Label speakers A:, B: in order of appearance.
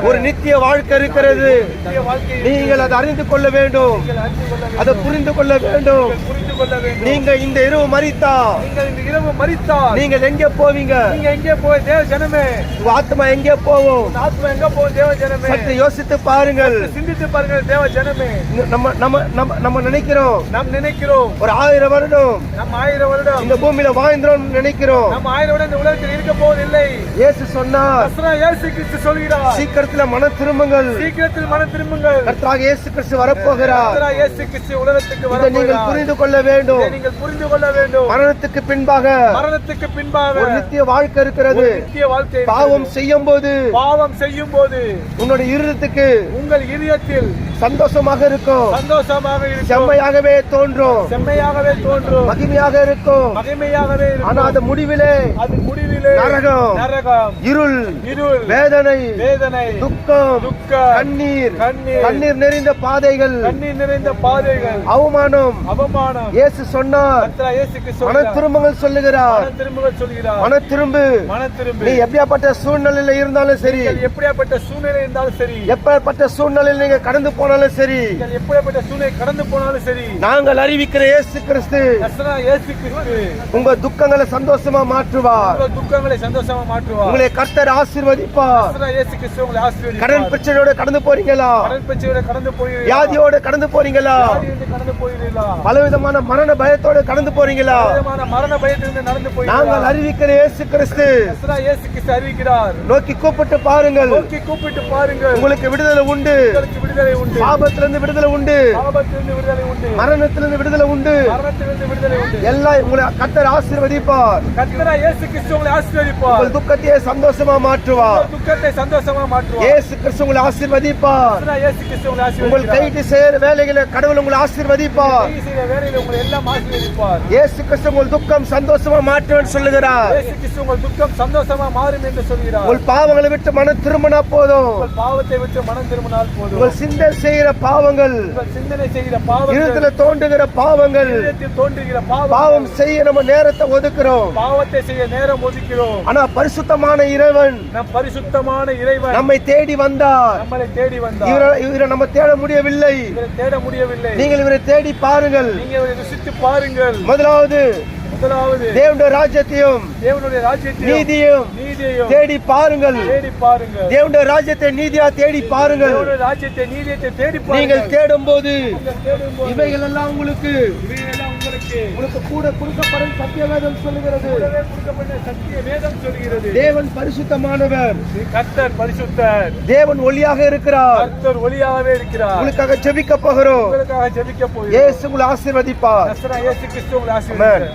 A: ஒரு நித்திய வாழ்க்கை இருக்கிறது. நீங்கள் அதை அறிந்து கொள்ள வேண்டும், அதை புரிந்து கொள்ள வேண்டும். நீங்க இந்த இரவு மரித்தா நீங்கள் எங்கே போவீங்க? உங்க ஆத்மா எங்கே போவோம்? சற்று யோசித்து பாருங்கள்,
B: சிந்தித்து பாருங்கள் தேவ ஜனமே.
A: நம்ம நினைக்கிறோம் ஒரு 1000 வருடம் இந்த பூமியில வாழ்ந்தோம் நினைக்கிறோம்.
B: நம்ம 1000 வருடம் இந்த உலகத்தில் இருக்க போவதில்லை.
A: இயேசு சொன்னார்,
B: இயேசு கிறிஸ்து சொல்கிறார்,
A: சீக்கிரத்தில் மனம் திரும்புங்கள்,
B: சீக்கிரத்தில் மனம் திரும்புங்கள்.
A: கர்த்தராக இயேசு கிறிஸ்து வரப்போகிறார்.
B: இயேசு கிறிஸ்து உலகத்துக்கு வரப்போகிறார்.
A: நீங்கள் புரிந்து கொள்ள வேண்டும்,
B: நீங்கள் புரிந்து கொள்ள வேண்டும்.
A: மரணத்துக்கு பின்பாக
B: ஒரு
A: நித்திய வாழ்க்கை இருக்கிறது.
B: நித்திய வாழ்க்கை.
A: பாவம் செய்யும் போது உன்னுடைய இருதயத்துக்கு,
B: உங்கள் இதயத்தில்
A: சந்தோஷமாக இருக்கும், செம்மையாகவே தோன்றும், மகிமையாக இருக்கும். ஆனா அது முடிவிலே நரகம், இருள், வேதனை, துக்கம், கண்ணீர் நிறைந்த பாதைகள், அவமானம். இயேசு சொன்னார், மன திரும்புங்கள் சொல்லுகிறார். மன திரும்பு. நீ எப்படியாப்பட்ட சூழ்நிலையில இருந்தாலும் சரி, எப்படிப்பட்ட சூழ்நிலையில் நீங்க கடந்து போனாலும் சரி, நாங்கள் அறிவிக்கிற இயேசு கிறிஸ்து உங்க துக்கங்களை சந்தோஷமா மாற்றுவார். உங்களை கர்த்தர் ஆசீர்வதிப்பார். கடன் பிரச்சனையோட கடந்து போறீங்களா? வியாதியோட கடந்து போறீங்களா? பலவிதமான மரண பயத்தோட கடந்து போறீங்களா? நாங்கள் அறிவிக்கிற இயேசு கிறிஸ்து நோக்கி கூப்பிட்டு பாருங்கள். உங்களுக்கு விடுதலை உண்டு. பாபத்திலிருந்து விடுதலை உண்டு, மரணத்திலிருந்து விடுதலை உண்டு. எல்லாம் உங்களை கர்த்தர் ஆசீர்வதிப்பார். உங்கள் துக்கத்தையே சந்தோஷமா மாற்றுவார். இயேசு கிறிஸ்து உங்களை ஆசீர்வதிப்பார். உங்கள் கைட்டு செய்கிற வேலைகளை கடவுள் உங்களை ஆசீர்வதிப்பார். இயேசு கிறிஸ்து உங்கள் துக்கம் சந்தோஷமா மாற்றுவேன் சொல்லுகிறார். உங்கள் பாவங்களை விட்டு மனம் திரும்பினா போதும். உங்கள் சிந்தை செய்கிற பாவங்கள், இருதயத்துல தோன்றுகிற பாவங்கள், பாவம் செய்ய நம்ம நேரத்தை ஒதுக்குறோம். ஆனா பரிசுத்தமான இறைவன் நம்மை தேடி வந்தார். இவரை நம்ம தேட முடியவில்லை. நீங்கள் இவரை தேடி பாருங்கள். முதலாவது தேவனுடைய ராஜ்யத்தையும் நீதியும் தேடி பாருங்கள். தேவனுடைய ராஜ்யத்தை நீதியா தேடி பாருங்கள். நீங்கள் தேடும் போது இவைகள் எல்லாம் உங்களுக்கு கூட கொடுக்கப்படும். சத்தியவேதம் சொல்லுகிறது, தேவன் பரிசுத்தமானவர்,
B: கர்த்தர் பரிசுத்தர்,
A: தேவன் ஒளியாக இருக்கிறார்.
B: கர்த்தர் ஒளியாகவே இருக்கிறார்.
A: உங்களுக்காக ஜெபிக்க போகிறோம்.
B: உங்களுக்காக ஜெபிக்க போகிறோம்.
A: இயேசு உங்களை ஆசீர்வதிப்பார்.
B: இயேசு கிறிஸ்து உங்களை ஆசீர்வதிப்பார்.